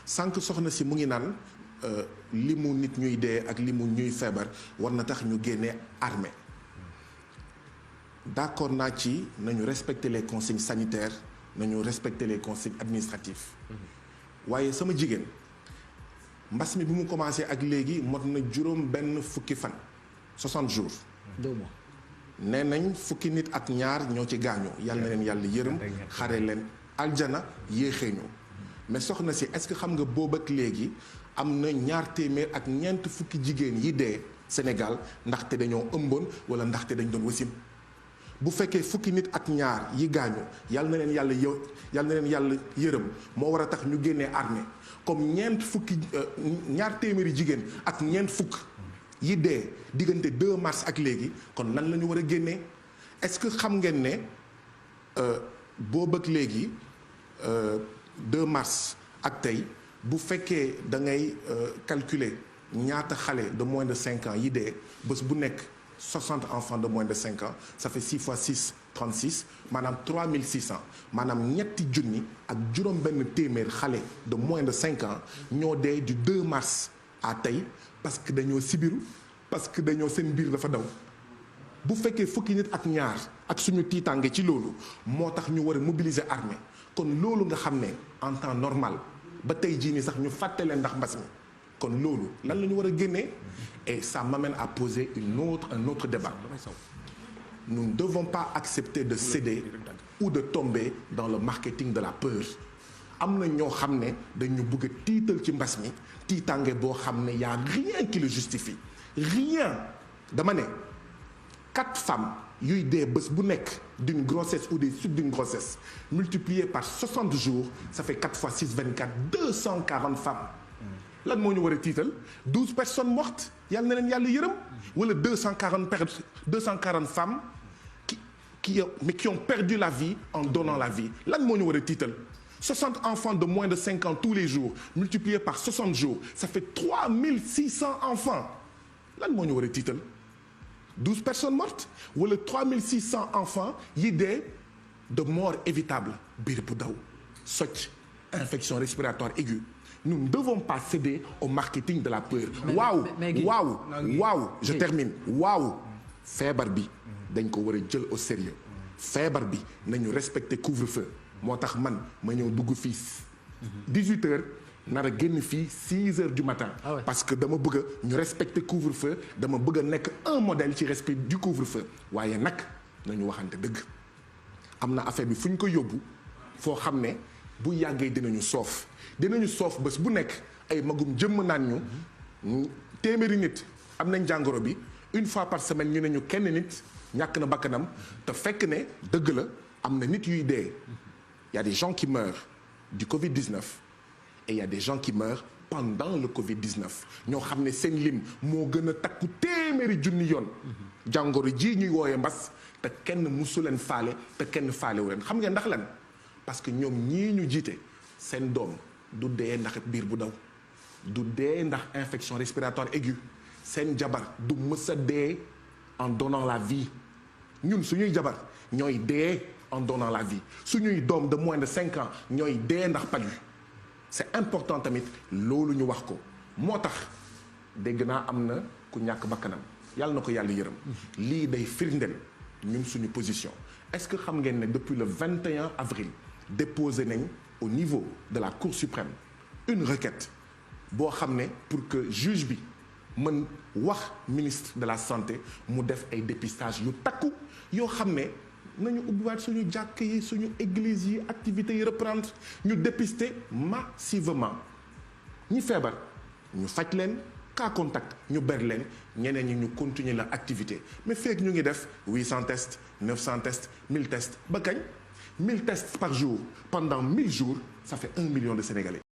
sànq soxna si mu ngi naan li mu nit ñuy dee ak li mu ñuy feebar war na tax ñu génnee armée d'accord naa ci nañu respecter les consignes sanitaires nañu respecter les consignes administratives waaye sama jigéen mbas mi bi mu commencé ak léegi mot na juróom benn fukki fan 60 jours 2 mois nee nañ fukki nit ak ñaar ñoo ci gaañoo yàlla na leen yàlla yërëm xare leen aljana yéexee ñu mais soxna si est-ce que xam nga boobu ak léegi am na ñaar téeméer ak ñeent fukki jigéen yi dee Sénégal ndaxte dañoo ëmboon wala ndaxte dañ doon wasin bu fekkee fukki nit ak ñaar yi gaañu yàlla na leen yàlla yërëm moo war a tax ñu génnee armée comme ñaar téeméeri jigéen ak ñeent fukk yi dee diggante 2 mars ak léegi kon lan la ñu war a génnee est-ce que xam ngeen ne boobu ak léegi 2 mars ak tey bu fekkee da ngay calculer ñaata xale de moins de 5 ans yi dee bés bu nekk 60 enfants de moins de 5 ans ça fait 6 fois 6 36 maanaam 3600 maanaam ñetti junni ak juróom benn téeméer xale de moins de 5 ans ñoo dee du 2 mars à tey parce que dañoo sibiru parce que dañoo seen biir dafa daw bu fekkee fukki nit ak ñaar ak suñu tiitaange ci loolu moo tax ñu war a mobiliser armée kon loolu nga xam ne en temps normal ba tey jii nii sax ñu fàtte leen ndax mbas mi kon loolu lan la ñu war a génnee et ça m'amène à poser un autre débat nous ne devons pas accepter de céder ou de tomber dans le marketing de la peur am na ñoo xam ne dañu bëgg a tiital ci mbas mi tiitaange boo xam ne y a rien qui le justifie rien dama ne 4 femmes yuy dee bés bu nekk d'une grossesse ou des suites d'une grossesse multiplié par 60 jours ça fait 4 fois 6 24 240 femmes lan moo ñu war a tiital 12 personnes mortes yàlla na leen yàlla yërëm wala 240 femmes qui ont perdu la vie en donnant la vie lan moo ñu war a tiital 60 enfants de moins de 5 ans tous les jours multiplié par 60 jours ça fait 3600 enfants lan moo ñu war a tiital 12 personnes mortes wala 3600 enfants yi dee de mort évitable biir bu daw socc infection respiratoire aiguë nous ne devons pas céder au marketing de la peur waaw je termine waaw feebar bi dañ ko war a jël au sérieux feebar bi nañu respecter couvre-feu moo tax man ma ñëw dugg fii 18 heures nar a génn fii 6 heures du matin parce que dama bëgg ñu respecter couvre-feu dama bëgg a nekk un modèle ci respect du couvre-feu waaye nag nañu waxante dëgg am na affaire bi fu ñu ko yóbbu foo xam ne bu yàggee dinañu soof bés bu nekk ay magum jëmm naan ñu téeméeri nit am nañ jàngoro bi une fois par semaine ñu ne ñu kenn nit ñàkk na bakkanam te fekk ne dëgg la am na nit yuy dee y a des gens qui meurent du Covid-19 et il y a des gens qui meurent pendant le Covid-19 ñoo xam ne seen lim moo gën a takku téeméeri junni yoon jàngoro ji ñuy wooyee mbas te kenn musu leen faale te kenn faalewu leen xam ngeen ndax lan parce que ñoom ñii ñu jiite seen doom du dee ndax biir bu daw du dee ndax infection respiratoire aiguë seen jabar du mës a dee en donnant la vie ñun suñuy jabar ñooy dee en donnant la vie suñuy doom de moins de 5 ans ñooy dee ndax paju c'est important tamit loolu ñu wax ko moo tax dégg naa am na ku ñàkk bakkanam yàlla na ko yàlla yërëm lii day firndeel ñun suñu position est-ce que xam ngeen ne depuis le 21 avril déposé nañ au niveau de la Cour suprême une requête boo xam ne pour que juge bi mën wax ministre de la santé mu def ay dépistage yu takku yoo xam ne nañu ubbiwaat suñu jàkk yi suñu église yi activités yi reprendre ñu dépister massivement ñi feebar ñu faj leen cas contact ñu ber leen ñeneen ñi ñu continuer la activité mais fekk ñu ngi def 800 tests 900 tests 1000 tests ba kañ 1000 tests par jour pendant 1000 jours ça fait 1 million de Sénégalais